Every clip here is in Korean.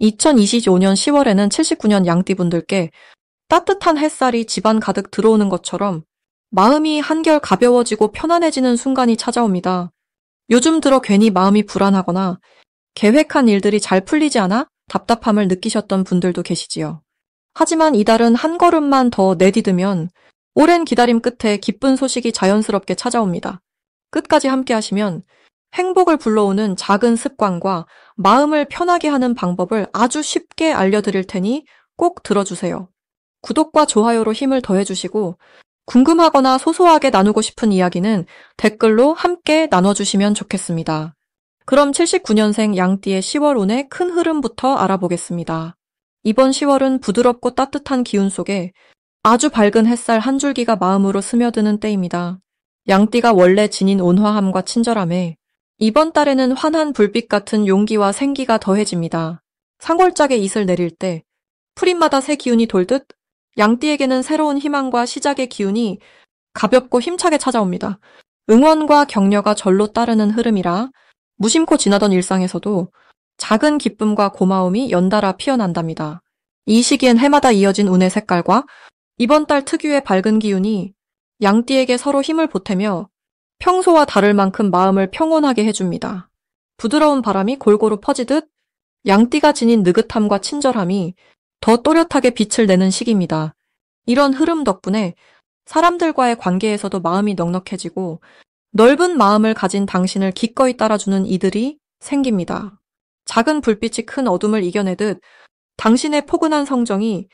2025년 10월에는 79년 양띠분들께 따뜻한 햇살이 집안 가득 들어오는 것처럼 마음이 한결 가벼워지고 편안해지는 순간이 찾아옵니다. 요즘 들어 괜히 마음이 불안하거나 계획한 일들이 잘 풀리지 않아 답답함을 느끼셨던 분들도 계시지요. 하지만 이달은 한 걸음만 더 내디디면 오랜 기다림 끝에 기쁜 소식이 자연스럽게 찾아옵니다. 끝까지 함께 하시면 행복을 불러오는 작은 습관과 마음을 편하게 하는 방법을 아주 쉽게 알려드릴 테니 꼭 들어주세요. 구독과 좋아요로 힘을 더해주시고 궁금하거나 소소하게 나누고 싶은 이야기는 댓글로 함께 나눠주시면 좋겠습니다. 그럼 79년생 양띠의 10월 운의 큰 흐름부터 알아보겠습니다. 이번 10월은 부드럽고 따뜻한 기운 속에 아주 밝은 햇살 한 줄기가 마음으로 스며드는 때입니다. 양띠가 원래 지닌 온화함과 친절함에 이번 달에는 환한 불빛 같은 용기와 생기가 더해집니다. 상골짜기에 이슬 내릴 때 풀잎마다 새 기운이 돌듯 양띠에게는 새로운 희망과 시작의 기운이 가볍고 힘차게 찾아옵니다. 응원과 격려가 절로 따르는 흐름이라 무심코 지나던 일상에서도 작은 기쁨과 고마움이 연달아 피어난답니다. 이 시기엔 해마다 이어진 운의 색깔과 이번 달 특유의 밝은 기운이 양띠에게 서로 힘을 보태며 평소와 다를 만큼 마음을 평온하게 해줍니다. 부드러운 바람이 골고루 퍼지듯 양띠가 지닌 느긋함과 친절함이 더 또렷하게 빛을 내는 시기입니다. 이런 흐름 덕분에 사람들과의 관계에서도 마음이 넉넉해지고 넓은 마음을 가진 당신을 기꺼이 따라주는 이들이 생깁니다. 작은 불빛이 큰 어둠을 이겨내듯 당신의 포근한 성정이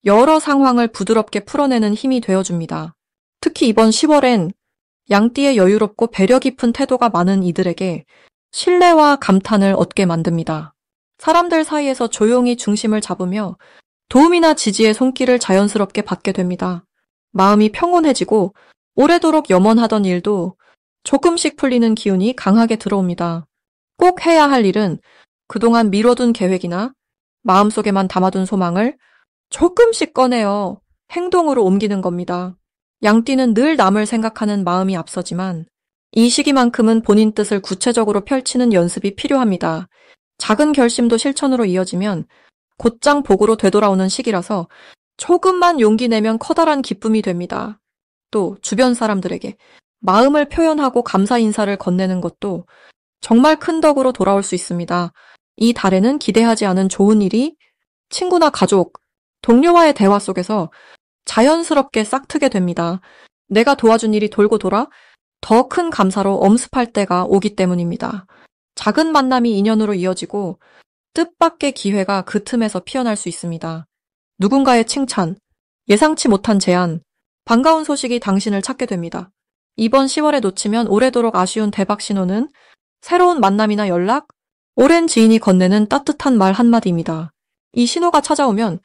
여러 상황을 부드럽게 풀어내는 힘이 되어줍니다. 특히 이번 10월엔 양띠의 여유롭고 배려 깊은 태도가 많은 이들에게 신뢰와 감탄을 얻게 만듭니다. 사람들 사이에서 조용히 중심을 잡으며 도움이나 지지의 손길을 자연스럽게 받게 됩니다. 마음이 평온해지고 오래도록 염원하던 일도 조금씩 풀리는 기운이 강하게 들어옵니다. 꼭 해야 할 일은 그동안 미뤄둔 계획이나 마음속에만 담아둔 소망을 조금씩 꺼내어 행동으로 옮기는 겁니다. 양띠는 늘 남을 생각하는 마음이 앞서지만 이 시기만큼은 본인 뜻을 구체적으로 펼치는 연습이 필요합니다. 작은 결심도 실천으로 이어지면 곧장 복으로 되돌아오는 시기라서 조금만 용기 내면 커다란 기쁨이 됩니다. 또 주변 사람들에게 마음을 표현하고 감사 인사를 건네는 것도 정말 큰 덕으로 돌아올 수 있습니다. 이 달에는 기대하지 않은 좋은 일이 친구나 가족, 동료와의 대화 속에서 자연스럽게 싹트게 됩니다. 내가 도와준 일이 돌고 돌아 더 큰 감사로 엄습할 때가 오기 때문입니다. 작은 만남이 인연으로 이어지고 뜻밖의 기회가 그 틈에서 피어날 수 있습니다. 누군가의 칭찬, 예상치 못한 제안, 반가운 소식이 당신을 찾게 됩니다. 이번 10월에 놓치면 오래도록 아쉬운 대박 신호는 새로운 만남이나 연락, 오랜 지인이 건네는 따뜻한 말 한마디입니다. 이 신호가 찾아오면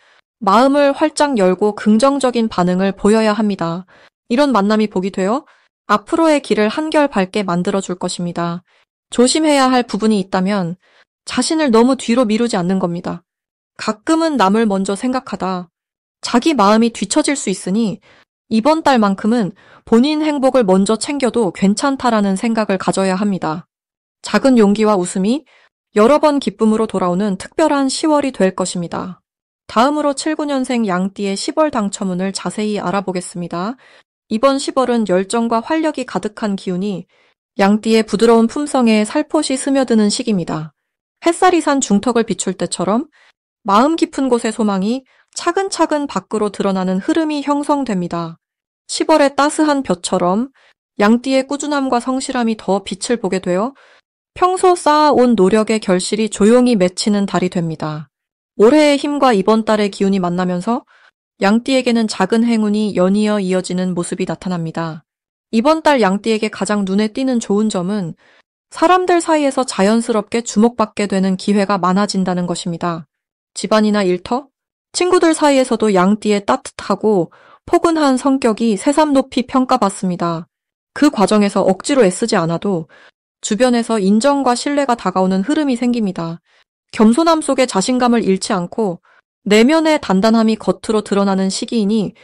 마음을 활짝 열고 긍정적인 반응을 보여야 합니다. 이런 만남이 복이 되어 앞으로의 길을 한결 밝게 만들어줄 것입니다. 조심해야 할 부분이 있다면 자신을 너무 뒤로 미루지 않는 겁니다. 가끔은 남을 먼저 생각하다 자기 마음이 뒤처질 수 있으니 이번 달만큼은 본인 행복을 먼저 챙겨도 괜찮다라는 생각을 가져야 합니다. 작은 용기와 웃음이 여러 번 기쁨으로 돌아오는 특별한 10월이 될 것입니다. 다음으로 79년생 양띠의 10월 당첨운을 자세히 알아보겠습니다. 이번 10월은 열정과 활력이 가득한 기운이 양띠의 부드러운 품성에 살포시 스며드는 시기입니다. 햇살이 산 중턱을 비출 때처럼 마음 깊은 곳의 소망이 차근차근 밖으로 드러나는 흐름이 형성됩니다. 10월의 따스한 볕처럼 양띠의 꾸준함과 성실함이 더 빛을 보게 되어 평소 쌓아온 노력의 결실이 조용히 맺히는 달이 됩니다. 올해의 힘과 이번 달의 기운이 만나면서 양띠에게는 작은 행운이 연이어 이어지는 모습이 나타납니다. 이번 달 양띠에게 가장 눈에 띄는 좋은 점은 사람들 사이에서 자연스럽게 주목받게 되는 기회가 많아진다는 것입니다. 집안이나 일터, 친구들 사이에서도 양띠의 따뜻하고 포근한 성격이 새삼 높이 평가받습니다. 그 과정에서 억지로 애쓰지 않아도 주변에서 인정과 신뢰가 다가오는 흐름이 생깁니다. 겸손함 속에 자신감을 잃지 않고 내면의 단단함이 겉으로 드러나는 시기이니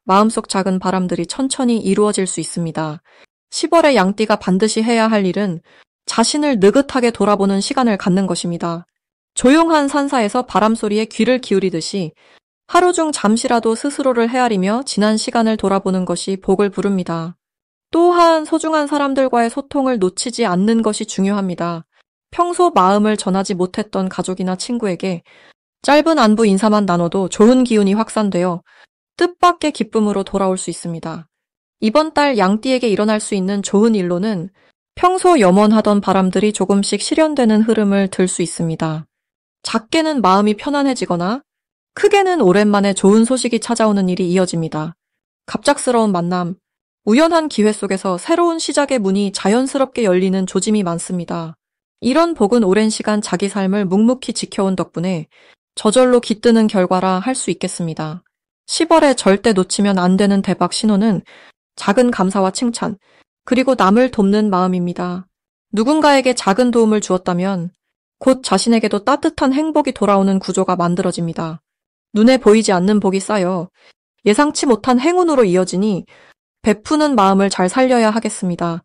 마음속 작은 바람들이 천천히 이루어질 수 있습니다. 10월의 양띠가 반드시 해야 할 일은 자신을 느긋하게 돌아보는 시간을 갖는 것입니다. 조용한 산사에서 바람소리에 귀를 기울이듯이 하루 중 잠시라도 스스로를 헤아리며 지난 시간을 돌아보는 것이 복을 부릅니다. 또한 소중한 사람들과의 소통을 놓치지 않는 것이 중요합니다. 평소 마음을 전하지 못했던 가족이나 친구에게 짧은 안부 인사만 나눠도 좋은 기운이 확산되어 뜻밖의 기쁨으로 돌아올 수 있습니다. 이번 달 양띠에게 일어날 수 있는 좋은 일로는 평소 염원하던 바람들이 조금씩 실현되는 흐름을 들 수 있습니다. 작게는 마음이 편안해지거나 크게는 오랜만에 좋은 소식이 찾아오는 일이 이어집니다. 갑작스러운 만남, 우연한 기회 속에서 새로운 시작의 문이 자연스럽게 열리는 조짐이 많습니다. 이런 복은 오랜 시간 자기 삶을 묵묵히 지켜온 덕분에 저절로 깃드는 결과라 할 수 있겠습니다. 10월에 절대 놓치면 안 되는 대박 신호는 작은 감사와 칭찬, 그리고 남을 돕는 마음입니다. 누군가에게 작은 도움을 주었다면 곧 자신에게도 따뜻한 행복이 돌아오는 구조가 만들어집니다. 눈에 보이지 않는 복이 쌓여 예상치 못한 행운으로 이어지니 베푸는 마음을 잘 살려야 하겠습니다.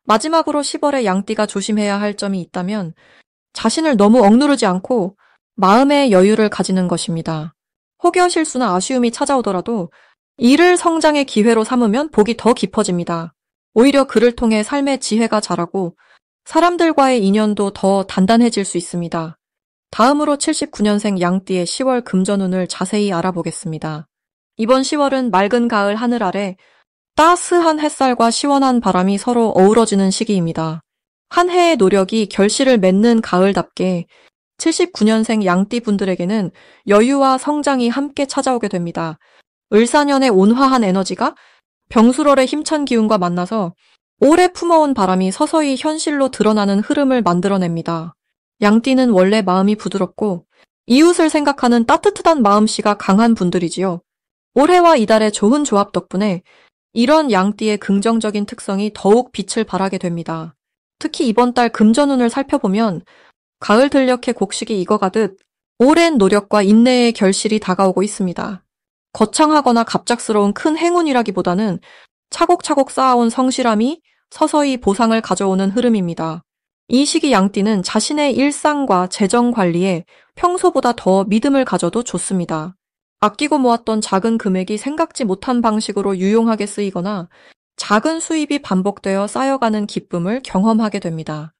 마지막으로 10월에 양띠가 조심해야 할 점이 있다면 자신을 너무 억누르지 않고 마음의 여유를 가지는 것입니다. 혹여 실수나 아쉬움이 찾아오더라도 이를 성장의 기회로 삼으면 복이 더 깊어집니다. 오히려 그를 통해 삶의 지혜가 자라고 사람들과의 인연도 더 단단해질 수 있습니다. 다음으로 79년생 양띠의 10월 금전운을 자세히 알아보겠습니다. 이번 10월은 맑은 가을 하늘 아래 따스한 햇살과 시원한 바람이 서로 어우러지는 시기입니다. 한 해의 노력이 결실을 맺는 가을답게 79년생 양띠 분들에게는 여유와 성장이 함께 찾아오게 됩니다. 을사년의 온화한 에너지가 병술월의 힘찬 기운과 만나서 오래 품어온 바람이 서서히 현실로 드러나는 흐름을 만들어냅니다. 양띠는 원래 마음이 부드럽고 이웃을 생각하는 따뜻한 마음씨가 강한 분들이지요. 올해와 이달의 좋은 조합 덕분에 이런 양띠의 긍정적인 특성이 더욱 빛을 발하게 됩니다. 특히 이번 달 금전운을 살펴보면 가을 들녘에 곡식이 익어가듯 오랜 노력과 인내의 결실이 다가오고 있습니다. 거창하거나 갑작스러운 큰 행운이라기보다는 차곡차곡 쌓아온 성실함이 서서히 보상을 가져오는 흐름입니다. 이 시기 양띠는 자신의 일상과 재정 관리에 평소보다 더 믿음을 가져도 좋습니다. 아끼고 모았던 작은 금액이 생각지 못한 방식으로 유용하게 쓰이거나 작은 수입이 반복되어 쌓여가는 기쁨을 경험하게 됩니다.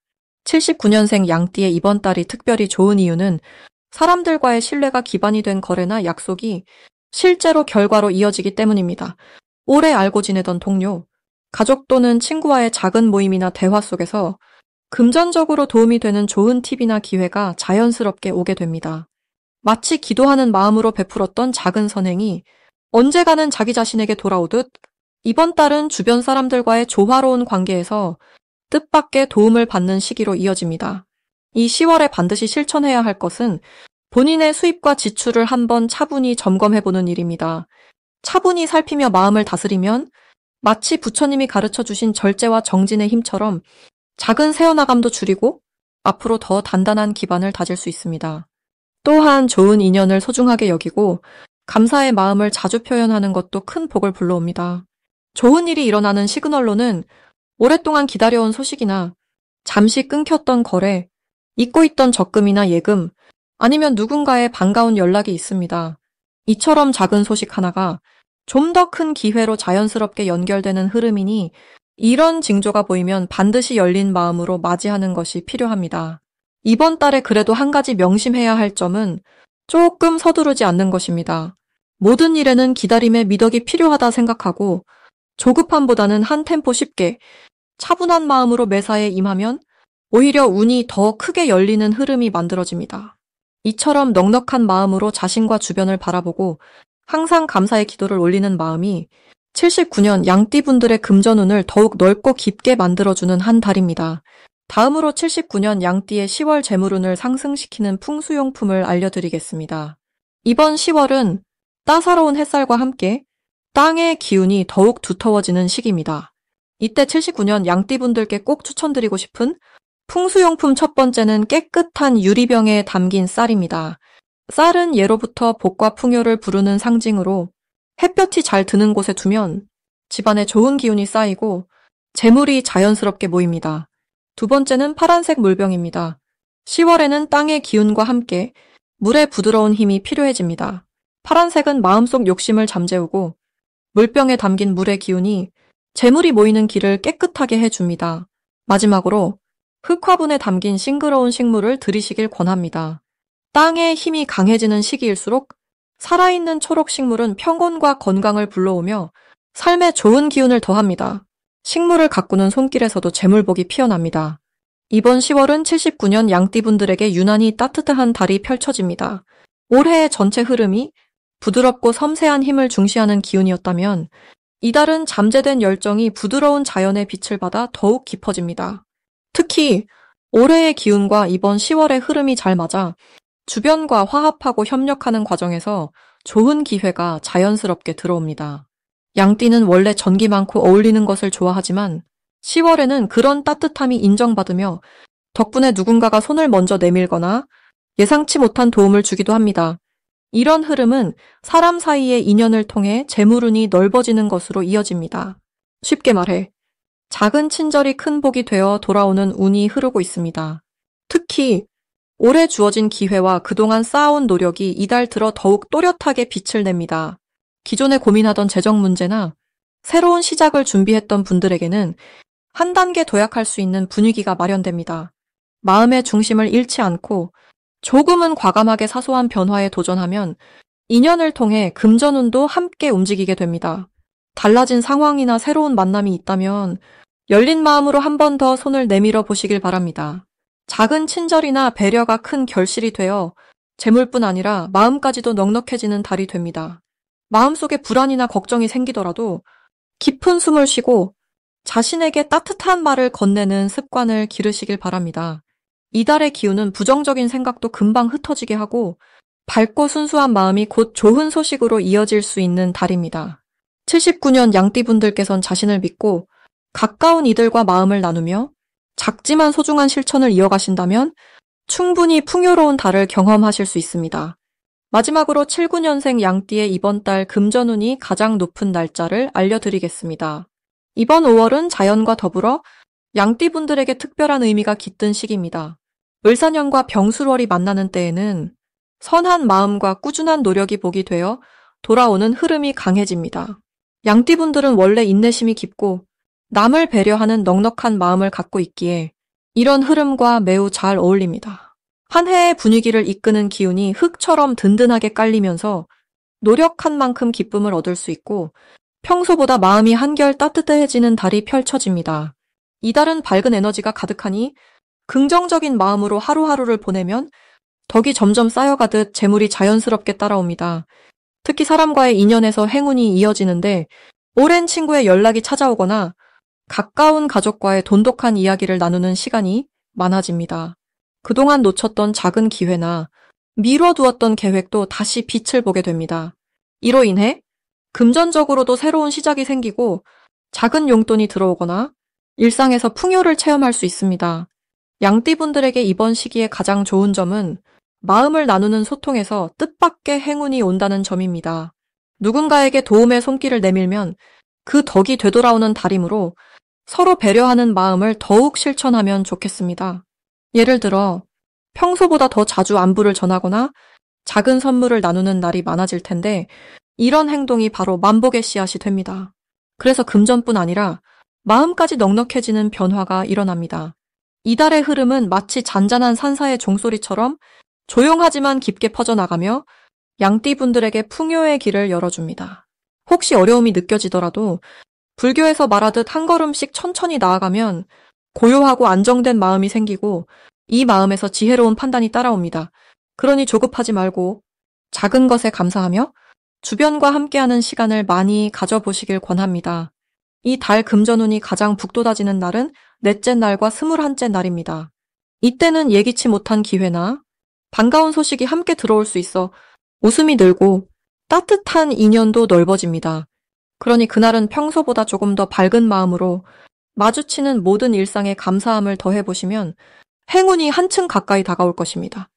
79년생 양띠의 이번 달이 특별히 좋은 이유는 사람들과의 신뢰가 기반이 된 거래나 약속이 실제로 결과로 이어지기 때문입니다. 오래 알고 지내던 동료, 가족 또는 친구와의 작은 모임이나 대화 속에서 금전적으로 도움이 되는 좋은 팁이나 기회가 자연스럽게 오게 됩니다. 마치 기도하는 마음으로 베풀었던 작은 선행이 언젠가는 자기 자신에게 돌아오듯 이번 달은 주변 사람들과의 조화로운 관계에서 뜻밖의 도움을 받는 시기로 이어집니다. 이 10월에 반드시 실천해야 할 것은 본인의 수입과 지출을 한번 차분히 점검해보는 일입니다. 차분히 살피며 마음을 다스리면 마치 부처님이 가르쳐주신 절제와 정진의 힘처럼 작은 새어나감도 줄이고 앞으로 더 단단한 기반을 다질 수 있습니다. 또한 좋은 인연을 소중하게 여기고 감사의 마음을 자주 표현하는 것도 큰 복을 불러옵니다. 좋은 일이 일어나는 시그널로는 오랫동안 기다려온 소식이나 잠시 끊겼던 거래, 잊고 있던 적금이나 예금, 아니면 누군가의 반가운 연락이 있습니다. 이처럼 작은 소식 하나가 좀 더 큰 기회로 자연스럽게 연결되는 흐름이니 이런 징조가 보이면 반드시 열린 마음으로 맞이하는 것이 필요합니다. 이번 달에 그래도 한 가지 명심해야 할 점은 조금 서두르지 않는 것입니다. 모든 일에는 기다림의 미덕이 필요하다 생각하고 조급함보다는 한 템포 쉽게 차분한 마음으로 매사에 임하면 오히려 운이 더 크게 열리는 흐름이 만들어집니다. 이처럼 넉넉한 마음으로 자신과 주변을 바라보고 항상 감사의 기도를 올리는 마음이 79년 양띠분들의 금전운을 더욱 넓고 깊게 만들어주는 한 달입니다. 다음으로 79년 양띠의 10월 재물운을 상승시키는 풍수용품을 알려드리겠습니다. 이번 10월은 따사로운 햇살과 함께 땅의 기운이 더욱 두터워지는 시기입니다. 이때 79년 양띠분들께 꼭 추천드리고 싶은 풍수용품 첫 번째는 깨끗한 유리병에 담긴 쌀입니다. 쌀은 예로부터 복과 풍요를 부르는 상징으로 햇볕이 잘 드는 곳에 두면 집안에 좋은 기운이 쌓이고 재물이 자연스럽게 모입니다. 두 번째는 파란색 물병입니다. 10월에는 땅의 기운과 함께 물의 부드러운 힘이 필요해집니다. 파란색은 마음속 욕심을 잠재우고 물병에 담긴 물의 기운이 재물이 모이는 길을 깨끗하게 해줍니다. 마지막으로 흑화분에 담긴 싱그러운 식물을 들이시길 권합니다. 땅의 힘이 강해지는 시기일수록 살아있는 초록 식물은 평온과 건강을 불러오며 삶에 좋은 기운을 더합니다. 식물을 가꾸는 손길에서도 재물복이 피어납니다. 이번 10월은 79년 양띠분들에게 유난히 따뜻한 달이 펼쳐집니다. 올해의 전체 흐름이 부드럽고 섬세한 힘을 중시하는 기운이었다면 이 달은 잠재된 열정이 부드러운 자연의 빛을 받아 더욱 깊어집니다. 특히 올해의 기운과 이번 10월의 흐름이 잘 맞아 주변과 화합하고 협력하는 과정에서 좋은 기회가 자연스럽게 들어옵니다. 양띠는 원래 전기 많고 어울리는 것을 좋아하지만 10월에는 그런 따뜻함이 인정받으며 덕분에 누군가가 손을 먼저 내밀거나 예상치 못한 도움을 주기도 합니다. 이런 흐름은 사람 사이의 인연을 통해 재물운이 넓어지는 것으로 이어집니다. 쉽게 말해 작은 친절이 큰 복이 되어 돌아오는 운이 흐르고 있습니다. 특히 올해 주어진 기회와 그동안 쌓아온 노력이 이달 들어 더욱 또렷하게 빛을 냅니다. 기존에 고민하던 재정 문제나 새로운 시작을 준비했던 분들에게는 한 단계 도약할 수 있는 분위기가 마련됩니다. 마음의 중심을 잃지 않고 조금은 과감하게 사소한 변화에 도전하면 인연을 통해 금전운도 함께 움직이게 됩니다. 달라진 상황이나 새로운 만남이 있다면 열린 마음으로 한 번 더 손을 내밀어 보시길 바랍니다. 작은 친절이나 배려가 큰 결실이 되어 재물뿐 아니라 마음까지도 넉넉해지는 달이 됩니다. 마음속에 불안이나 걱정이 생기더라도 깊은 숨을 쉬고 자신에게 따뜻한 말을 건네는 습관을 기르시길 바랍니다. 이달의 기운은 부정적인 생각도 금방 흩어지게 하고 밝고 순수한 마음이 곧 좋은 소식으로 이어질 수 있는 달입니다. 79년 양띠분들께선 자신을 믿고 가까운 이들과 마음을 나누며 작지만 소중한 실천을 이어가신다면 충분히 풍요로운 달을 경험하실 수 있습니다. 마지막으로 79년생 양띠의 이번 달 금전운이 가장 높은 날짜를 알려드리겠습니다. 이번 5월은 자연과 더불어 양띠분들에게 특별한 의미가 깃든 시기입니다. 을사년과 병술월이 만나는 때에는 선한 마음과 꾸준한 노력이 복이 되어 돌아오는 흐름이 강해집니다. 양띠분들은 원래 인내심이 깊고 남을 배려하는 넉넉한 마음을 갖고 있기에 이런 흐름과 매우 잘 어울립니다. 한 해의 분위기를 이끄는 기운이 흙처럼 든든하게 깔리면서 노력한 만큼 기쁨을 얻을 수 있고 평소보다 마음이 한결 따뜻해지는 달이 펼쳐집니다. 이달은 밝은 에너지가 가득하니 긍정적인 마음으로 하루하루를 보내면 덕이 점점 쌓여가듯 재물이 자연스럽게 따라옵니다. 특히 사람과의 인연에서 행운이 이어지는데 오랜 친구의 연락이 찾아오거나 가까운 가족과의 돈독한 이야기를 나누는 시간이 많아집니다. 그동안 놓쳤던 작은 기회나 미뤄두었던 계획도 다시 빛을 보게 됩니다. 이로 인해 금전적으로도 새로운 시작이 생기고 작은 용돈이 들어오거나 일상에서 풍요를 체험할 수 있습니다. 양띠분들에게 이번 시기에 가장 좋은 점은 마음을 나누는 소통에서 뜻밖의 행운이 온다는 점입니다. 누군가에게 도움의 손길을 내밀면 그 덕이 되돌아오는 달이므로 서로 배려하는 마음을 더욱 실천하면 좋겠습니다. 예를 들어 평소보다 더 자주 안부를 전하거나 작은 선물을 나누는 날이 많아질 텐데 이런 행동이 바로 만복의 씨앗이 됩니다. 그래서 금전뿐 아니라 마음까지 넉넉해지는 변화가 일어납니다. 이달의 흐름은 마치 잔잔한 산사의 종소리처럼 조용하지만 깊게 퍼져나가며 양띠분들에게 풍요의 길을 열어줍니다. 혹시 어려움이 느껴지더라도 불교에서 말하듯 한 걸음씩 천천히 나아가면 고요하고 안정된 마음이 생기고 이 마음에서 지혜로운 판단이 따라옵니다. 그러니 조급하지 말고 작은 것에 감사하며 주변과 함께하는 시간을 많이 가져보시길 권합니다. 이 달 금전운이 가장 북돋아지는 날은 넷째 날과 21째 날입니다. 이때는 예기치 못한 기회나 반가운 소식이 함께 들어올 수 있어 웃음이 늘고 따뜻한 인연도 넓어집니다. 그러니 그날은 평소보다 조금 더 밝은 마음으로 마주치는 모든 일상에 감사함을 더해보시면 행운이 한층 가까이 다가올 것입니다.